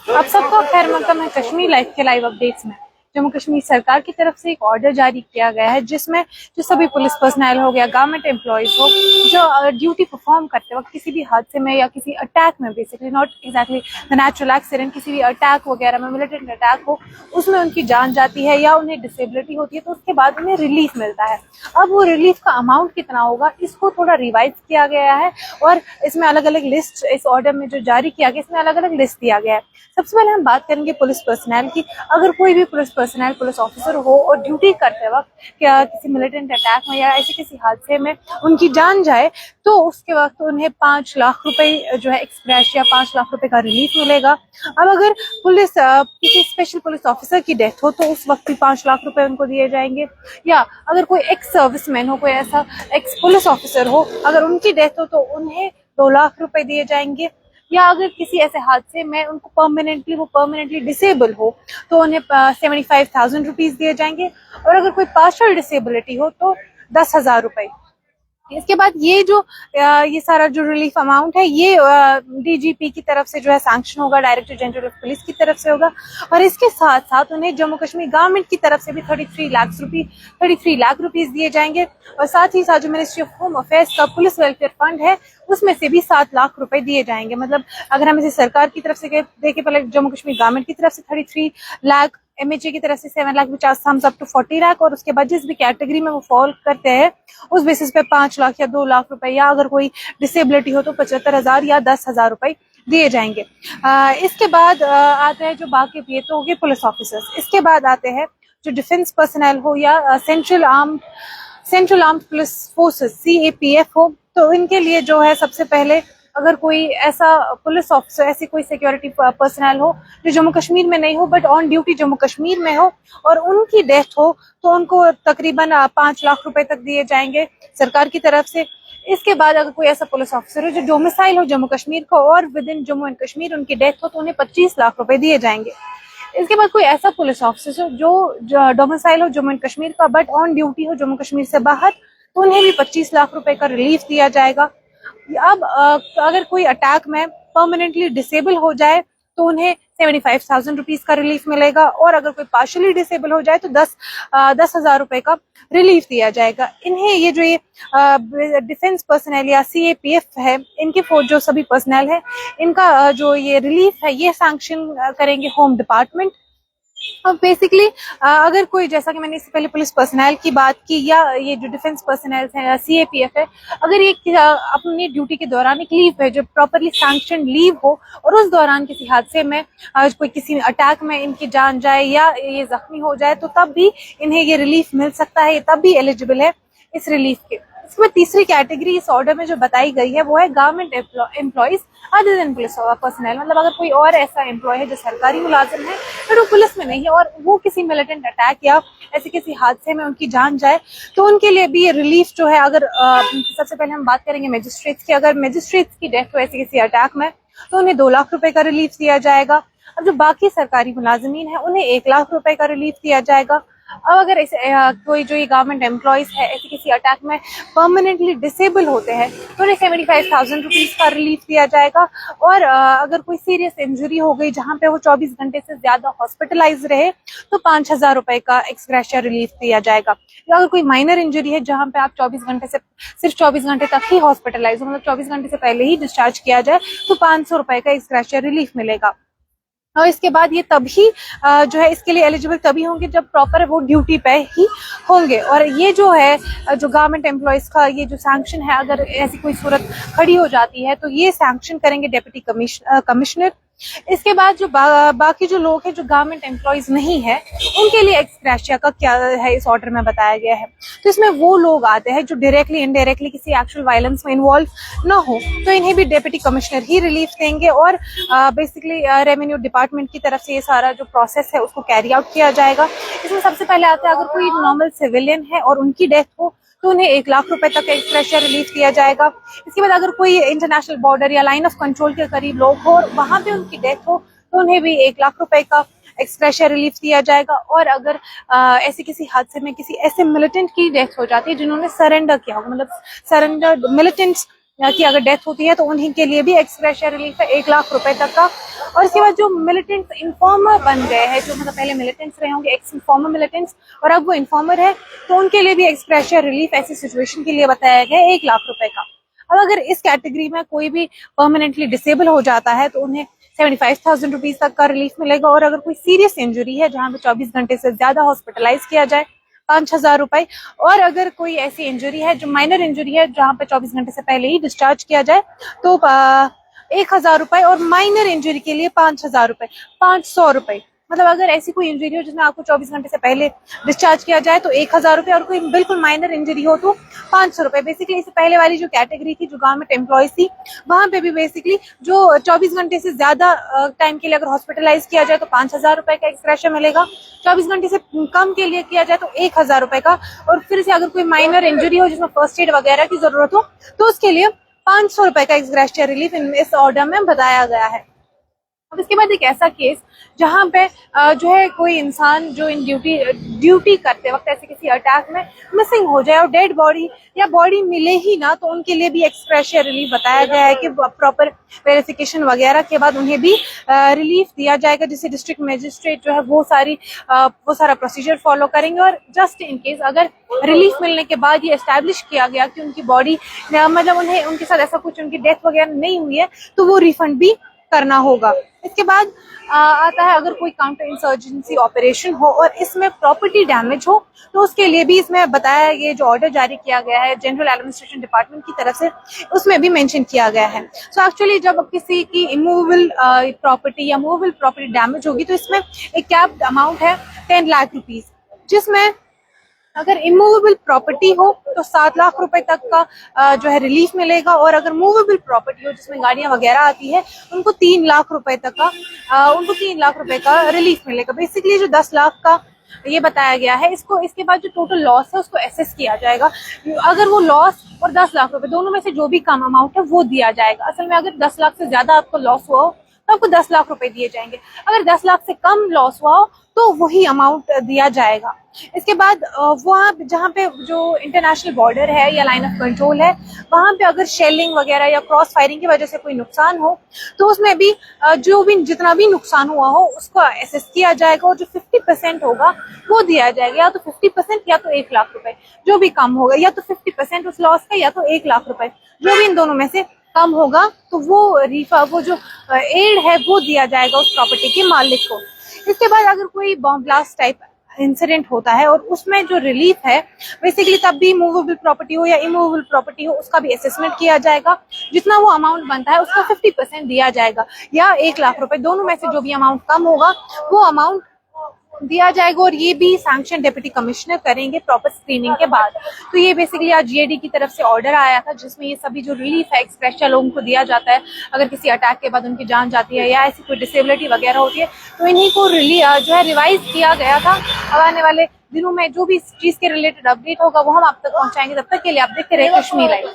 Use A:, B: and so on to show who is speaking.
A: आप सबका खैर मकदम है कश्मीर लाइव के लाइव अपडेट्स में। जम्मू कश्मीर सरकार की तरफ से एक ऑर्डर जारी किया गया है जिसमें जो सभी पुलिस पर्सनल हो गया, गवर्नमेंट एम्प्लॉयज हो, जो ड्यूटी परफॉर्म करते वक्त किसी भी हादसे में या किसी अटैक में, basically not exactly the natural accident, किसी भी अटैक वगैरह में, मिलिटेंट अटैक हो, उसमें उनकी जान जाती है या उन्हें डिसेबिलिटी होती है तो उसके बाद उन्हें रिलीफ मिलता है। अब वो रिलीफ का अमाउंट कितना होगा इसको थोड़ा रिवाइज किया गया है और इसमें अलग अलग लिस्ट, इस ऑर्डर में जो जारी किया गया इसमें अलग अलग लिस्ट दिया गया है। सबसे पहले हम बात करेंगे पुलिस पर्सनल की। अगर कोई भी पुलिस पर्सनल, पुलिस ऑफिसर हो और ड्यूटी करते वक्त क्या किसी मिलिटेंट अटैक में या ऐसे किसी हादसे में उनकी जान जाए तो उसके वक्त उन्हें 5 लाख रुपए जो है एक्सग्रेशिया या 5 लाख रुपए का रिलीफ मिलेगा। अब अगर पुलिस किसी स्पेशल पुलिस ऑफिसर की डेथ हो तो उस वक्त भी 5 लाख रुपए उनको दिए जाएंगे। या अगर कोई एक्स सर्विसमैन हो, कोई ऐसा एक्स पुलिस ऑफिसर हो, अगर उनकी डेथ हो तो उन्हें 2 लाख रुपए दिए जाएंगे। या अगर किसी ऐसे हादसे में उनको परमानेंटली डिसेबल हो तो उन्हें 75,000 रुपीज दिए जाएंगे। और अगर कोई पार्शियल डिसेबिलिटी हो तो 10,000 रुपए। इसके बाद ये सारा जो रिलीफ अमाउंट है ये डीजीपी की तरफ से जो है सैंक्शन होगा, डायरेक्टर जनरल ऑफ पुलिस की तरफ से होगा। और इसके साथ साथ उन्हें जम्मू कश्मीर गवर्नमेंट की तरफ से भी 33 लाख रुपीस दिए जाएंगे। और साथ ही साथ जो मिनिस्ट्री ऑफ होम अफेयर्स का पुलिस वेलफेयर फंड है उसमें से भी 7 लाख रुपए दिए जाएंगे। मतलब अगर हम इसे सरकार की तरफ से देखें, पहले जम्मू कश्मीर गवर्नमेंट की तरफ से 33 लाख, एमएचए की तरफ से 7 लाख, विच सम्स अप टू 40 लाख, और उसके बाद जिस भी कैटेगरी में वो फॉल करते हैं उस बेसिस पे 5 लाख या 2 लाख रुपए, या अगर कोई डिसेबिलिटी हो तो 75,000 या 10,000 रुपए दिए जाएंगे। इसके बाद आते हैं जो बाकी, ये तो हो गए पुलिस ऑफिसर्स। इसके बाद आते हैं जो डिफेंस पर्सनल हो या central armed police forces CAPF हो, तो इनके लिए जो है सबसे पहले अगर कोई ऐसा पुलिस ऑफिसर, ऐसी कोई सिक्योरिटी पर्सनल हो जो जम्मू कश्मीर में नहीं हो but on duty Jammu Kashmir में हो और उनकी डेथ हो तो उनको तकरीबन 5 लाख रुपए तक दिए जाएंगे सरकार की तरफ से। इसके बाद अगर कोई ऐसा पुलिस ऑफिसर हो जो डोमिसाइल हो जम्मू कश्मीर का और with in Jammu and Kashmir उनकी डेथ हो तो उन्हें 25 लाख रुपए दिए जाएंगे। इसके बाद कोई ऐसा पुलिस ऑफिसर हो जो डोमिसाइल हो जम्मू एंड कश्मीर का बट ऑन ड्यूटी हो जम्मू कश्मीर से बाहर, तो उन्हें भी 25 लाख रुपए का रिलीफ दिया जाएगा। अब अगर कोई अटैक में परमानेंटली डिसेबल हो जाए तो उन्हें 75,000 रुपीज का रिलीफ मिलेगा। और अगर कोई पार्शियली डिसेबल हो जाए तो 10,000 रुपए का रिलीफ दिया जाएगा। इन्हें ये डिफेंस पर्सनल या CAPF है, इनके जो सभी पर्सनल है, इनका जो ये रिलीफ है ये सैंक्शन करेंगे होम डिपार्टमेंट। अब बेसिकली अगर कोई, जैसा कि मैंने इससे पहले पुलिस पर्सनल की बात की या ये जो डिफेंस पर्सनल है या CAPF है, अगर ये अपनी ड्यूटी के दौरान एक लीव है जो प्रॉपरली सैंक्शन लीव हो और उस दौरान किसी हादसे में कोई किसी अटैक में इनकी जान जाए या ये जख्मी हो जाए तो तब भी इन्हें ये रिलीफ मिल सकता है, ये तब भी एलिजिबल है इस रिलीफ के। इसमें तीसरी कैटेगरी इस ऑर्डर में जो बताई गई है वो है government employees other than police personal. मतलब अगर कोई और ऐसा एम्प्लॉय है जो सरकारी मुलाजिम है बट वो पुलिस में नहीं है और वो किसी मिलिटेंट अटैक या ऐसे किसी हादसे में उनकी जान जाए तो उनके लिए भी ये रिलीफ जो है, अगर सबसे पहले हम बात करेंगे मजिस्ट्रेट्स की। अगर मजिस्ट्रेट्स की डेथ हो ऐसे किसी अटैक में तो उन्हें 2 लाख रुपए का रिलीफ दिया जाएगा। अब जो बाकी सरकारी मुलाजिमीन है उन्हें 1 लाख रुपए का रिलीफ दिया जाएगा। अब अगर ऐसे कोई जो ये गवर्नमेंट एम्प्लॉयज है ऐसे किसी अटैक में परमानेंटली डिसेबल होते हैं तो उन्हें 75,000 रुपीज का रिलीफ दिया जाएगा। और अगर कोई सीरियस इंजरी हो गई जहां पे वो 24 घंटे से ज्यादा हॉस्पिटलाइज रहे तो 5,000 रुपए का एक्सग्रेशिया रिलीफ दिया जाएगा। या अगर कोई माइनर इंजरी है जहां पे आप 24 घंटे से सिर्फ 24 घंटे तक ही हॉस्पिटलाइज हो, मतलब 24 घंटे से पहले ही डिस्चार्ज किया जाए तो 500 रुपए का एक्सग्रेशिया रिलीफ मिलेगा। और इसके बाद ये तभी जो है इसके लिए एलिजिबल तभी होंगे जब प्रॉपर वो ड्यूटी पे ही होंगे। और ये जो है जो गवर्नमेंट एम्प्लॉयज का ये जो सैंक्शन है, अगर ऐसी कोई सूरत खड़ी हो जाती है तो ये सैंक्शन करेंगे डिप्टी कमिश्नर। इसके बाद जो बाकी जो लोग हैं जो गवर्नमेंट एम्प्लॉयज नहीं है उनके लिए एक्सग्रेशिया का क्या है इस ऑर्डर में बताया गया है। तो इसमें वो लोग आते हैं जो डायरेक्टली इनडायरेक्टली किसी एक्चुअल वायलेंस में इन्वॉल्व ना हो, तो इन्हें भी डिप्टी कमिश्नर ही रिलीफ देंगे। और बेसिकली रेवेन्यू डिपार्टमेंट की तरफ से ये सारा जो प्रोसेस है उसको कैरी आउट किया जाएगा। इसमें सबसे पहले आता है अगर कोई नॉर्मल सिविलियन है और उनकी डेथ हो तो उन्हें 1 लाख रुपए तक एक्सग्रेशिया रिलीफ दिया जाएगा। इसके बाद अगर कोई इंटरनेशनल बॉर्डर या लाइन ऑफ कंट्रोल के करीब लोग हो और वहां पे उनकी डेथ हो तो उन्हें भी 1 लाख रुपए का एक्सग्रेशिया रिलीफ दिया जाएगा। और अगर ऐसे किसी हादसे में किसी ऐसे मिलिटेंट की डेथ हो जाती है जिन्होंने सरेंडर किया हो, मतलब सरेंडर मिलिटेंट्स की अगर डेथ होती है तो उन्हीं के लिए भी एक्सग्रेशिया रिलीफ है 1 लाख रुपए तक का। और इसके बाद जो मिलिटेंट्स इन्फॉर्मर बन गए हैं, जो मतलब पहले मिलिटेंट्स रहे होंगे, एक्स इन्फॉर्मर मिलिटेंट्स, और अब वो इन्फॉर्मर है, तो उनके लिए भी एक्सग्रेशिया रिलीफ ऐसी सिचुएशन के लिए बताया गया है 1 लाख रुपए का। अब अगर इस कैटेगरी में कोई भी परमानेंटली डिसेबल हो जाता है तो उन्हें 75,000 रुपीज तक का रिलीफ मिलेगा। और अगर कोई सीरियस इंजरी है जहां पे 24 घंटे से ज्यादा हॉस्पिटलाइज किया जाए, 5,000 रुपए। और अगर कोई ऐसी इंजरी है जो माइनर इंजरी है जहां पे 24 घंटे से पहले ही डिस्चार्ज किया जाए तो 1,000 रुपए, और माइनर इंजरी के लिए 5,000 रुपए, 500 रुपए। मतलब अगर ऐसी कोई इंजरी हो जिसमें आपको 24 घंटे से पहले डिस्चार्ज किया जाए तो 1,000 रुपए, और कोई बिल्कुल माइनर इंजरी हो तो 500 रुपए। बेसिकली इससे पहले वाली जो कैटेगरी थी, जो गवर्नमेंट एम्प्लॉयज थी, वहां पे भी बेसिकली जो 24 घंटे से ज्यादा टाइम के लिए अगर हॉस्पिटलाइज किया जाए तो 5,000 रुपए का एक्सग्रेशिया मिलेगा, 24 घंटे से कम के लिए किया जाए तो 1,000 रुपए का, और फिर से अगर कोई माइनर इंजरी हो जिसमें फर्स्ट एड वगैरह की जरूरत हो तो उसके लिए 500 रुपए का एक्सग्रेशिया रिलीफ इस ऑर्डर में बताया गया है। अब इसके बाद एक ऐसा केस जहां पे जो है कोई इंसान जो इन ड्यूटी करते वक्त ऐसे किसी अटैक में मिसिंग हो जाए और डेड बॉडी या बॉडी मिले ही ना, तो उनके लिए भी एक्सग्रेशिया रिलीफ बताया गया है कि प्रॉपर वेरिफिकेशन वगैरह के बाद उन्हें भी रिलीफ दिया जाएगा, जिससे डिस्ट्रिक्ट मजिस्ट्रेट जो है वो सारा प्रोसीजर फॉलो करेंगे। और जस्ट इन केस अगर रिलीफ मिलने के बाद ये एस्टैब्लिश किया गया कि उनकी बॉडी मतलब उनके साथ ऐसा कुछ उनकी डेथ वगैरह नहीं हुई है तो वो रिफंड भी करना होगा। इसके बाद आता है अगर कोई काउंटर इंसर्जेंसी ऑपरेशन हो और इसमें प्रॉपर्टी डैमेज हो तो उसके लिए भी इसमें बताया, ये जो ऑर्डर जारी किया गया है जनरल एडमिनिस्ट्रेशन डिपार्टमेंट की तरफ से, उसमें भी मेंशन किया गया है। सो एक्चुअली जब किसी की इमूवेबल प्रॉपर्टी या मूवेबल प्रॉपर्टी डैमेज होगी तो इसमें एक कैप्ड अमाउंट है 10 लाख रुपीज, जिसमें अगर इमूवेबल प्रॉपर्टी हो तो 7 लाख रुपए तक का जो है रिलीफ मिलेगा, और अगर मूवेबल प्रॉपर्टी हो जिसमें गाड़ियां वगैरह आती है उनको 3 लाख रुपए तक का रिलीफ मिलेगा। बेसिकली जो 10 लाख का ये बताया गया है, इसके बाद जो टोटल लॉस है उसको एसेस किया जाएगा। अगर वो लॉस और 10 लाख रुपए दोनों में से जो भी कम अमाउंट है वो दिया जाएगा। असल में अगर 10 लाख से ज्यादा आपको लॉस हुआ हो तो आपको 10 लाख रुपए दिए जाएंगे, अगर 10 लाख से कम लॉस हुआ हो तो वही अमाउंट दिया जाएगा। इसके बाद वहाँ जहाँ पे जो इंटरनेशनल बॉर्डर है या लाइन ऑफ कंट्रोल है, वहां पे अगर शेलिंग वगैरह या क्रॉस फायरिंग की वजह से कोई नुकसान हो तो उसमें भी जितना भी नुकसान हुआ हो उसको एसेस किया जाएगा, और जो 50% होगा वो दिया जाएगा, या तो 50% या तो 1 लाख रुपए, जो भी कम होगा, या तो 50% उस लॉस का या तो 1 लाख रुपए, जो भी इन दोनों में से कम होगा तो वो जो एड है वो दिया जाएगा उस प्रॉपर्टी के मालिक को। इसके बाद अगर कोई बॉम्ब ब्लास्ट टाइप इंसिडेंट होता है और उसमें जो रिलीफ है बेसिकली तब भी मूवेबल प्रॉपर्टी हो या इमूवेबल प्रॉपर्टी हो उसका भी असेसमेंट किया जाएगा, जितना वो अमाउंट बनता है उसका 50% दिया जाएगा, या 1 लाख रुपए, दोनों में से जो भी अमाउंट कम होगा वो अमाउंट दिया जाएगा। और ये भी सैंक्शन डिप्टी कमिश्नर करेंगे प्रॉपर स्क्रीनिंग के बाद। तो ये बेसिकली आज जीएडी की तरफ से ऑर्डर आया था जिसमें ये सभी जो रिलीफ है एक्सग्रेशिया लोगों को दिया जाता है अगर किसी अटैक के बाद उनकी जान जाती है या ऐसी कोई डिसेबिलिटी वगैरह होती है, तो इन्हीं को जो है रिवाइज किया गया था। अब आने वाले दिनों में जो भी इस चीज के रिलेटेड अपडेट होगा वो हम आप तक पहुंचाएंगे। तब तक के लिए आप देखते रहे कश्मीर लाइव।